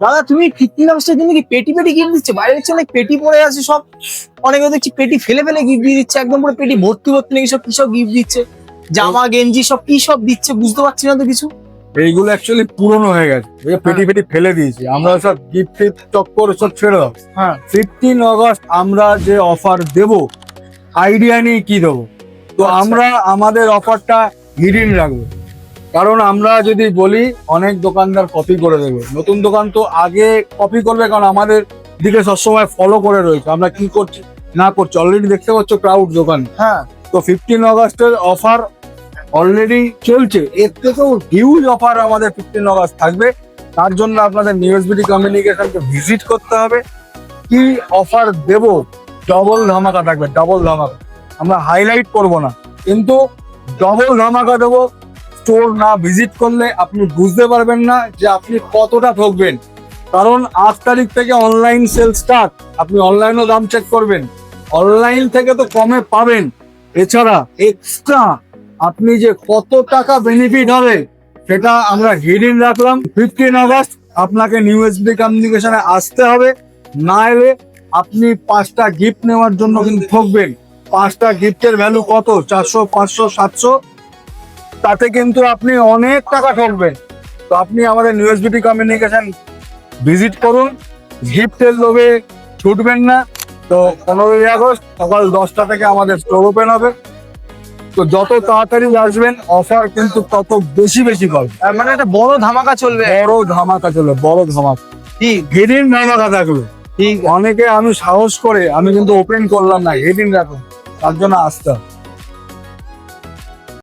দাদা তুমি 15 আগস্টের দিন কি পেটি পেটি গিফট দিচ্ছে? বাইরে দেখছি অনেক পেটি পড়ে আছে সব, অনেকে দেখছি পেটি ফেলে ফেলে গিফট দিয়ে দিচ্ছে, একদম পুরো পেটি ভর্তি ভর্তি নাকি সব কি সব গিফট দিচ্ছে, জামা গেঞ্জি সব কি সব দিচ্ছে বুঝতে পারছি না তো কিছু। এইগুলো অ্যাকচুয়ালি পুরনো হয়ে গেছে, পেটি পেটি ফেলে দিয়েছি আমরা, সব গিফট টিফট চক্কর সব ছেড়ে দাও। হ্যাঁ 15 আগস্ট আমরা যে অফার দেব, আইডিয়া নেই কি দেবো। তো আচ্ছা। আমরা আমাদের অফারটা হিডেন রাখবো, কারণ আমরা যদি বলি অনেক দোকানদার কপি করে দেবে। নতুন দোকান তো আগে কপি করবে, কারণ আমাদের দিকে সবসময় ফলো করে রয়েছে আমরা কি করছি না করছি। অলরেডি দেখতে পাচ্ছ ক্রাউড দোকান। হ্যাঁ তো 15 আগস্টের অফার অলরেডি চলছে, এর থেকেও হিউজ অফার আমাদের 15 আগস্ট থাকবে। তার জন্য আপনাদের নিউএসবিডি কমিউনিকেশনকে ভিজিট করতে হবে। কি অফার দেব, ডবল ধামাকা থাকবে, ডবল ধামাকা। আমরা হাইলাইট করব না, কিন্তু ডবল ধামাকা দেবো। স্টোর না ভিজিট করলে আপনি বুঝতে পারবেন না যে আপনি কতটা ঠকবেন। কারণ 8 তারিখ থেকে অনলাইন সেল স্টার্ট, আপনি অনলাইনও দাম চেক করবেন, অনলাইন থেকে তো কমে পাবেন। এছাড়া এক্সট্রা আপনি যে কত টাকা বেনিফিট হবে সেটা আমরা হিডেন রাখলাম। 15 আগস্ট আপনাকে নিউএসবি কমিউনিকেশনে আসতে হবে, না এলে আপনি 5টা গিফট নেওয়ার জন্য কিন্তু ঠকবেন। 5টা গিফটের ভ্যালু কত? 400, 500, 700, তাতে কিন্তু আপনি অনেক টাকা ঠকবেন। তো আপনি আমাদের নিউএসবিটি কমিউনিকেশন ভিজিট করুন, গিফটের লোভে ছুটবেন না। তো 15ই আগস্ট সকাল 10টা থেকে আমাদের স্টোর ওপেন হবে। তো যত তাড়াতাড়ি আসবেন অফার কিন্তু তত বেশি বেশি পাবেন। তার মানে একটা বড় ধামাকা চলবে। বড় ধামাকা চলে, বড় ধামাকা, ঠিক হিডেন ধামাকা থাকবে। ঠিক। অনেকে আমি সাহস করে আমি কিন্তু ওপেন করলাম না, হিডেন রাখুন, তার জন্য আসতে হবে।